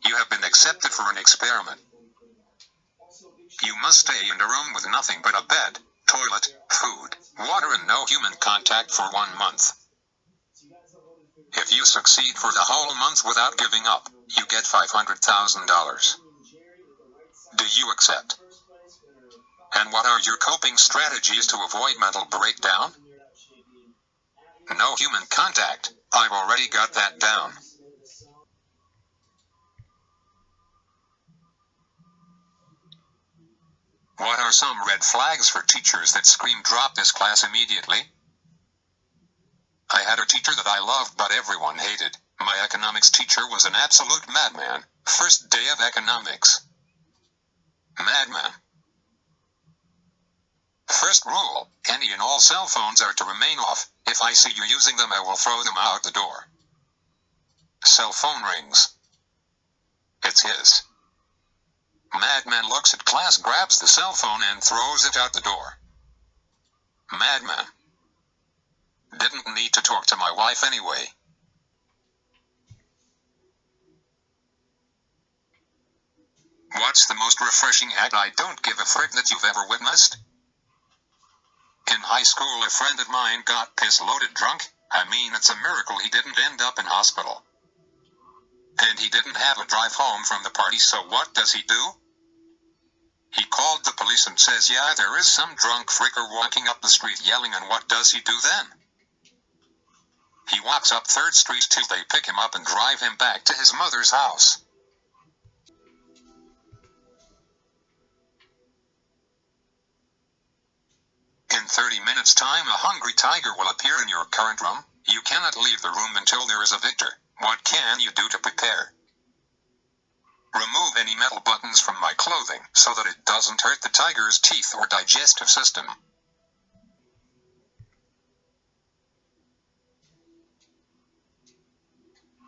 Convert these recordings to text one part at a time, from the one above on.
You have been accepted for an experiment. You must stay in a room with nothing but a bed, toilet, food, water and no human contact for 1 month. If you succeed for the whole month without giving up, you get $500,000. Do you accept? And what are your coping strategies to avoid mental breakdown? No human contact. I've already got that down. What are some red flags for teachers that scream drop this class immediately? I had a teacher that I loved but everyone hated. My economics teacher was an absolute madman. First day of economics. Madman. First rule, any and all cell phones are to remain off. If I see you using them, I will throw them out the door. Cell phone rings. It's his. Madman looks at class, grabs the cell phone and throws it out the door. Madman. Didn't need to talk to my wife anyway. What's the most refreshing act I don't give a frick that you've ever witnessed? In high school, a friend of mine got piss-loaded drunk. I mean, it's a miracle he didn't end up in hospital. And he didn't have a drive home from the party, so what does he do? He called the police and says, yeah, there is some drunk fricker walking up the street yelling, and what does he do then? He walks up 3rd Street till they pick him up and drive him back to his mother's house. In 30 minutes' time, a hungry tiger will appear in your current room. You cannot leave the room until there is a victor. What can you do to prepare? Remove any metal buttons from my clothing so that it doesn't hurt the tiger's teeth or digestive system.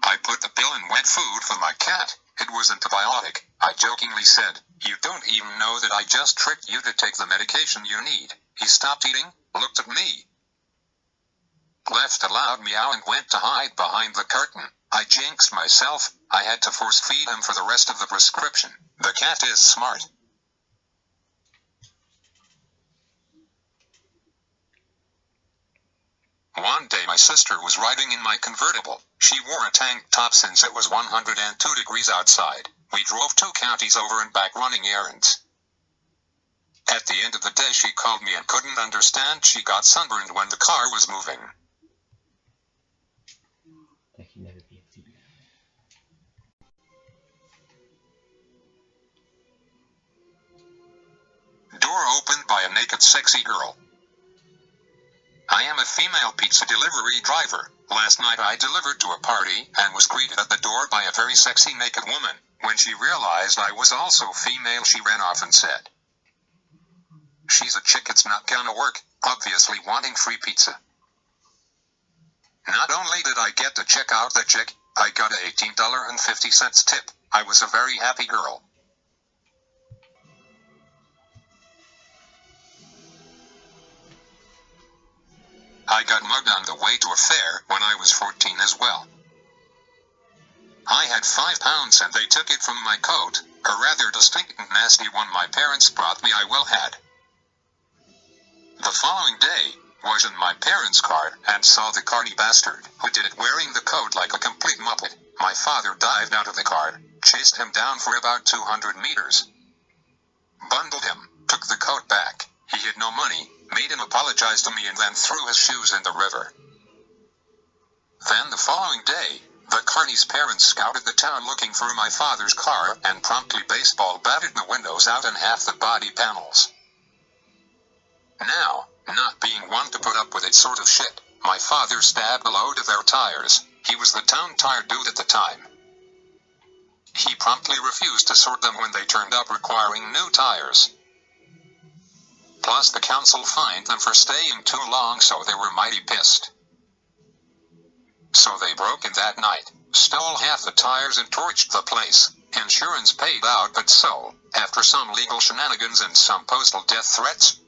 I put the pill in wet food for my cat. It was antibiotic. I jokingly said, you don't even know that I just tricked you to take the medication you need. He stopped eating, looked at me, left a loud meow and went to hide behind the curtain. I jinxed myself. I had to force feed him for the rest of the prescription. The cat is smart. One day my sister was riding in my convertible. She wore a tank top since it was 102 degrees outside. We drove 2 counties over and back running errands. At the end of the day she called me and couldn't understand she got sunburned when the car was moving. Door opened by a naked sexy girl. I am a female pizza delivery driver. Last night I delivered to a party and was greeted at the door by a very sexy naked woman. When she realized I was also female, she ran off and said, she's a chick, it's not gonna work, obviously wanting free pizza. Not only did I get to check out the chick, I got a $18.50 tip. I was a very happy girl. I got mugged on the way to a fair when I was 14 as well. I had 5 pounds and they took it from my coat, a rather distinct and nasty one my parents brought me I well had. The following day, was in my parents' car and saw the carny bastard who did it wearing the coat like a complete muppet. My father dived out of the car, chased him down for about 200 meters, bundled him, took the coat back. He had no money, made him apologize to me and then threw his shoes in the river. Then the following day, the carny's parents scouted the town looking for my father's car and promptly baseball batted the windows out and half the body panels. Now, not being one to put up with it sort of shit, my father stabbed a load of their tires. He was the town tire dude at the time. He promptly refused to sort them when they turned up requiring new tires. Plus the council fined them for staying too long, so they were mighty pissed. So they broke in that night, stole half the tires and torched the place. Insurance paid out, but so, after some legal shenanigans and some postal death threats,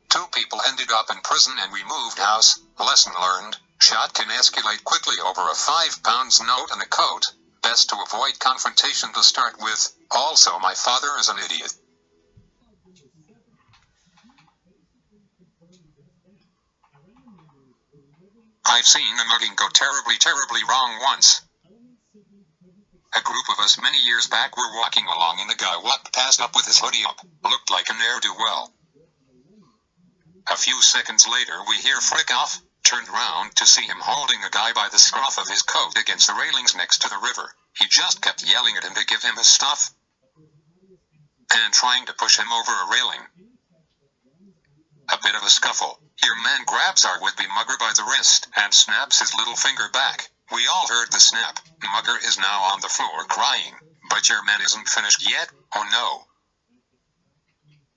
2 people ended up in prison and we moved house. Lesson learned, shot can escalate quickly over a £5 note and a coat. Best to avoid confrontation to start with. Also, my father is an idiot. I've seen a mugging go terribly wrong once. A group of us many years back were walking along and a guy walked past up with his hoodie up. Looked like a ne'er-do-well. A few seconds later we hear frick off. Turned round to see him holding a guy by the scruff of his coat against the railings next to the river. He just kept yelling at him to give him his stuff and trying to push him over a railing. A bit of a scuffle. Your man grabs our would-be mugger by the wrist and snaps his little finger back. We all heard the snap. Mugger is now on the floor crying. But your man isn't finished yet. Oh no.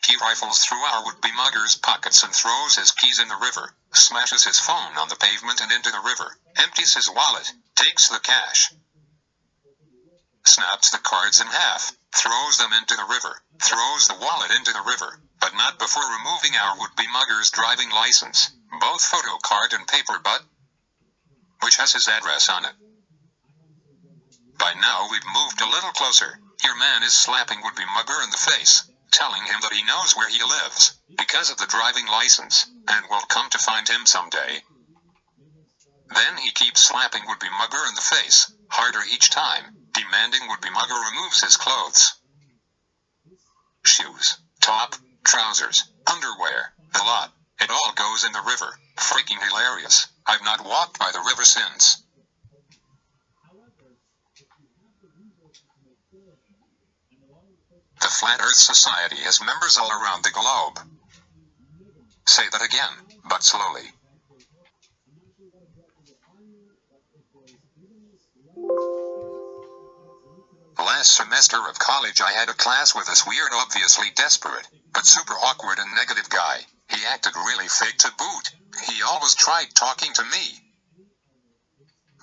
He rifles through our would-be mugger's pockets and throws his keys in the river, smashes his phone on the pavement and into the river, empties his wallet, takes the cash, snaps the cards in half, throws them into the river, throws the wallet into the river, but not before removing our would-be mugger's driving license, both photo card and paper butt, which has his address on it. By now we've moved a little closer. Your man is slapping would-be mugger in the face, telling him that he knows where he lives, because of the driving license, and will come to find him someday. Then he keeps slapping would-be mugger in the face, harder each time, demanding would-be mugger removes his clothes. Shoes, top, trousers, underwear, the lot. It all goes in the river. Freaking hilarious. I've not walked by the river since. The Flat Earth Society has members all around the globe. Say that again, but slowly. Last semester of college I had a class with this weird, obviously desperate, but super awkward and negative guy. He acted really fake to boot. He always tried talking to me,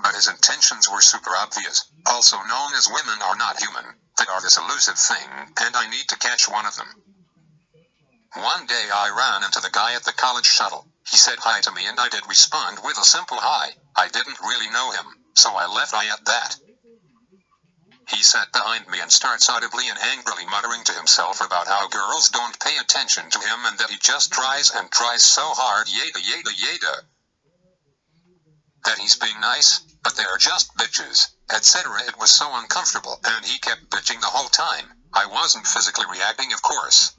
but his intentions were super obvious. Also known as women are not human. They are this elusive thing, and I need to catch one of them. One day I ran into the guy at the college shuttle. He said hi to me and I did respond with a simple hi. I didn't really know him, so I left at that. He sat behind me and starts audibly and angrily muttering to himself about how girls don't pay attention to him and that he just tries and tries so hard, yada, that he's being nice, but they're just bitches, etc. It was so uncomfortable, and he kept bitching the whole time. I wasn't physically reacting, of course.